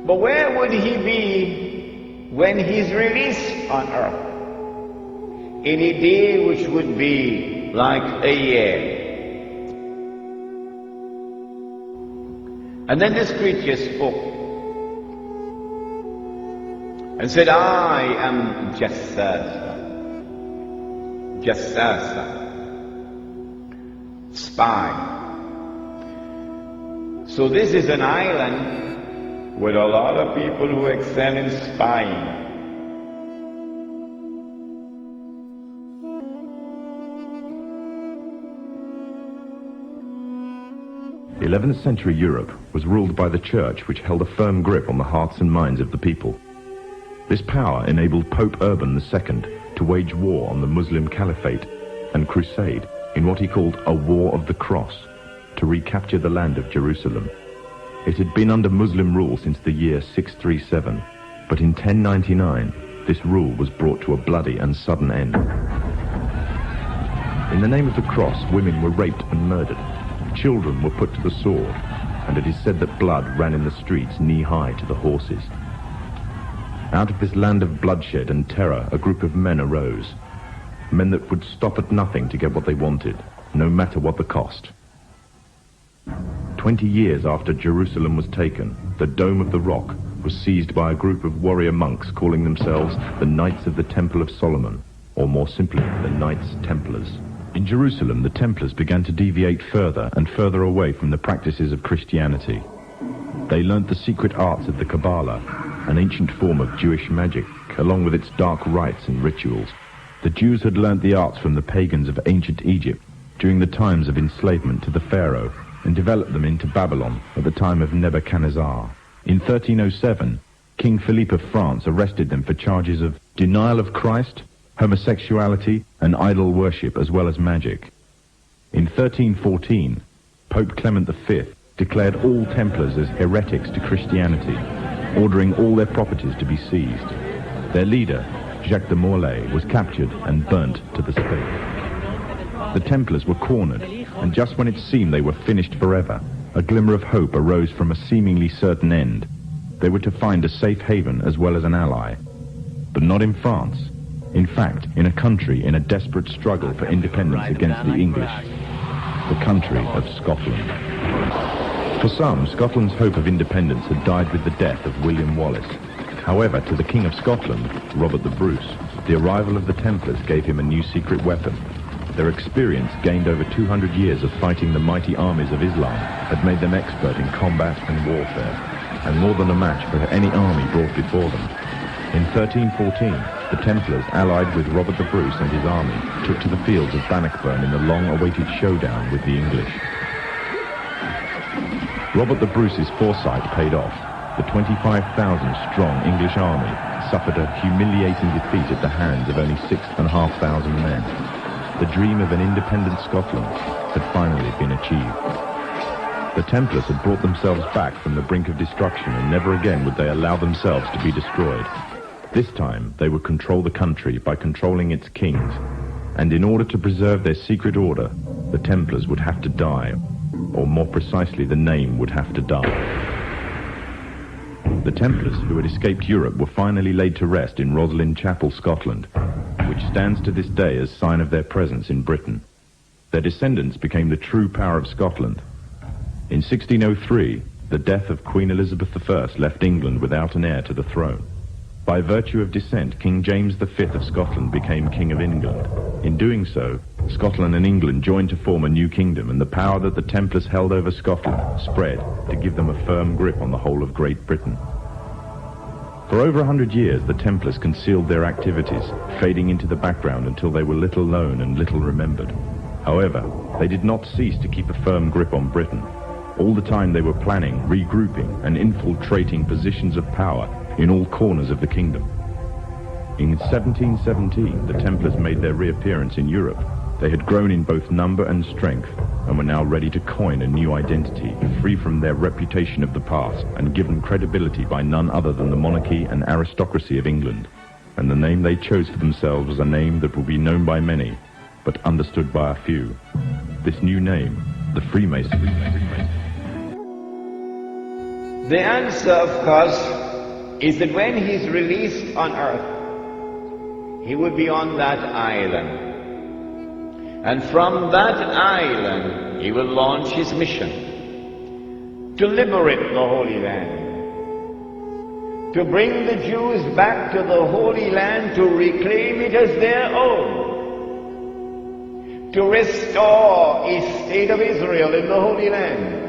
But where would he be when he's released on earth? In a day which would be like a year. And then this creature spoke and said, I am Jassasa, spy. So this is an island with a lot of people who excel in spying. The 11th century Europe was ruled by the Church, which held a firm grip on the hearts and minds of the people. This power enabled Pope Urban II to wage war on the Muslim Caliphate and crusade in what he called a War of the Cross to recapture the land of Jerusalem. It had been under Muslim rule since the year 637, but in 1099 this rule was brought to a bloody and sudden end. In the name of the cross, women were raped and murdered. Children were put to the sword, and it is said that blood ran in the streets knee-high to the horses. Out of this land of bloodshed and terror, a group of men arose. Men that would stop at nothing to get what they wanted, no matter what the cost. 20 years after Jerusalem was taken, the Dome of the Rock was seized by a group of warrior monks calling themselves the Knights of the Temple of Solomon, or more simply, the Knights Templars. In Jerusalem, the Templars began to deviate further and further away from the practices of Christianity. They learnt the secret arts of the Kabbalah, an ancient form of Jewish magic, along with its dark rites and rituals. The Jews had learnt the arts from the pagans of ancient Egypt during the times of enslavement to the Pharaoh, and developed them into Babylon at the time of Nebuchadnezzar. In 1307, King Philippe of France arrested them for charges of denial of Christ, homosexuality, and idol worship, as well as magic. In 1314, Pope Clement V declared all Templars as heretics to Christianity, ordering all their properties to be seized. Their leader, Jacques de Morlaix, was captured and burnt to the stake. The Templars were cornered, and just when it seemed they were finished forever, a glimmer of hope arose from a seemingly certain end. They were to find a safe haven as well as an ally. But not in France. In fact, in a country in a desperate struggle for independence against the English. The country of Scotland. For some, Scotland's hope of independence had died with the death of William Wallace. However, to the King of Scotland, Robert the Bruce, the arrival of the Templars gave him a new secret weapon. Their experience, gained over 200 years of fighting the mighty armies of Islam, had made them expert in combat and warfare, and more than a match for any army brought before them. In 1314, the Templars, allied with Robert the Bruce and his army, took to the fields of Bannockburn in the long-awaited showdown with the English. Robert the Bruce's foresight paid off. The 25,000-strong English army suffered a humiliating defeat at the hands of only 6,500 men. The dream of an independent Scotland had finally been achieved. The Templars had brought themselves back from the brink of destruction, and never again would they allow themselves to be destroyed. This time, they would control the country by controlling its kings, and in order to preserve their secret order, the Templars would have to die, or more precisely, the name would have to die. The Templars, who had escaped Europe, were finally laid to rest in Roslin Chapel, Scotland, which stands to this day as sign of their presence in Britain. Their descendants became the true power of Scotland. In 1603, the death of Queen Elizabeth I left England without an heir to the throne. By virtue of descent, King James V of Scotland became King of England. In doing so, Scotland and England joined to form a new kingdom, and the power that the Templars held over Scotland spread to give them a firm grip on the whole of Great Britain. For over 100 years, the Templars concealed their activities, fading into the background until they were little known and little remembered. However, they did not cease to keep a firm grip on Britain. All the time they were planning, regrouping, and infiltrating positions of power in all corners of the kingdom. In 1717, the Templars made their reappearance in Europe. They had grown in both number and strength, and were now ready to coin a new identity, free from their reputation of the past, and given credibility by none other than the monarchy and aristocracy of England. And the name they chose for themselves was a name that will be known by many, but understood by a few. This new name, the Freemasons. The answer, of course, is that when he's released on earth, he would be on that island. And from that island, he will launch his mission to liberate the Holy Land, to bring the Jews back to the Holy Land, to reclaim it as their own, to restore a state of Israel in the Holy Land,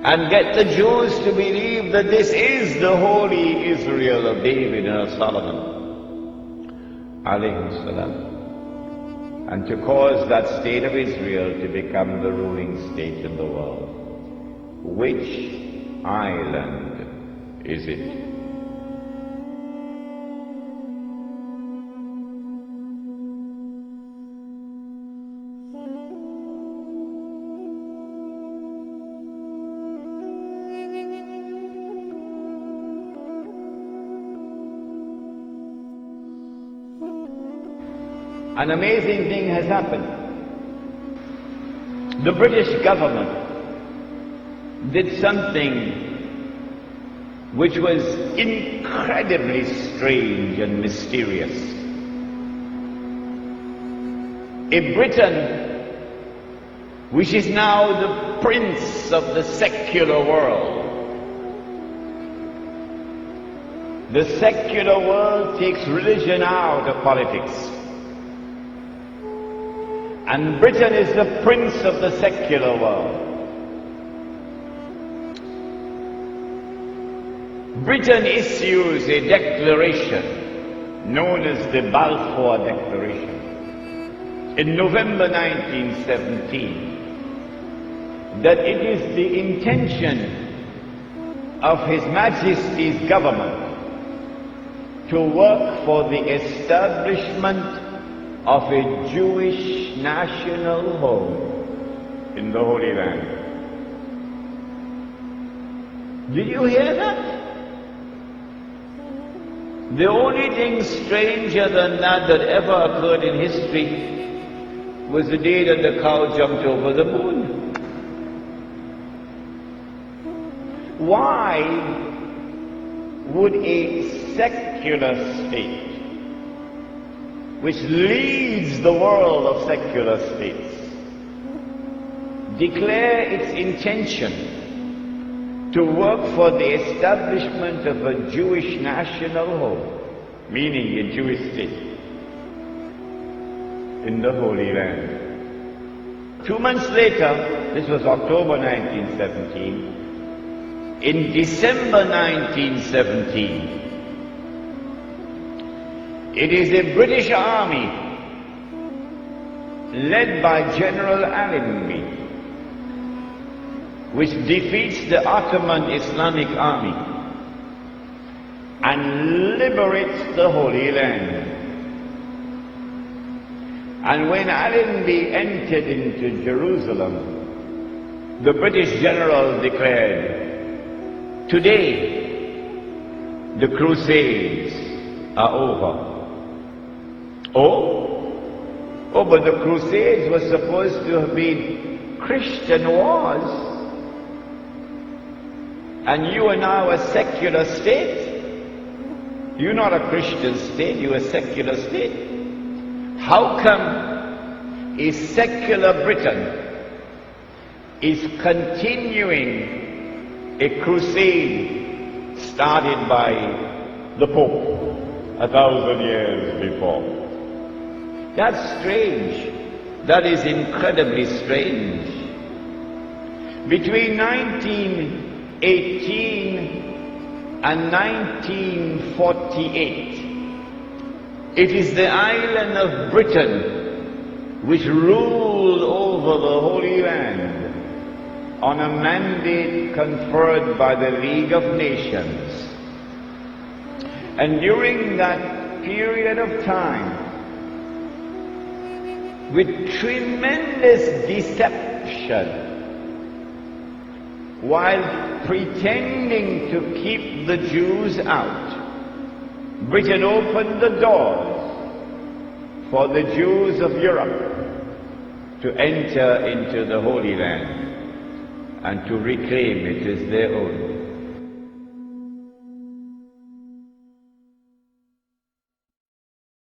and get the Jews to believe that this is the holy Israel of David and of Solomon, alayhi salam, and to cause that state of Israel to become the ruling state in the world. Which island is it? An amazing thing has happened. The British government did something which was incredibly strange and mysterious. A Britain which is now the prince of the secular world. The secular world takes religion out of politics. And Britain is the prince of the secular world. Britain issues a declaration known as the Balfour Declaration in November 1917 that it is the intention of His Majesty's government to work for the establishment of a Jewish national home in the Holy Land. Did you hear that? The only thing stranger than that ever occurred in history was the day that the cow jumped over the moon. Why would a secular state, which leads the world of secular states, declare its intention to work for the establishment of a Jewish national home, meaning a Jewish state, in the Holy Land? 2 months later, this was October 1917, in December 1917, it is a British army led by General Allenby which defeats the Ottoman Islamic army and liberates the Holy Land. And when Allenby entered into Jerusalem, the British general declared, "Today the Crusades are over." Oh, but the Crusades were supposed to have been Christian wars. And you are now a secular state. You're not a Christian state, you're a secular state. How come a secular Britain is continuing a crusade started by the Pope 1,000 years before? That's strange. That is incredibly strange. Between 1918 and 1948, it is the island of Britain which ruled over the Holy Land on a mandate conferred by the League of Nations. And during that period of time, with tremendous deception, while pretending to keep the Jews out, Britain opened the doors for the Jews of Europe to enter into the Holy Land. and to reclaim it as their own.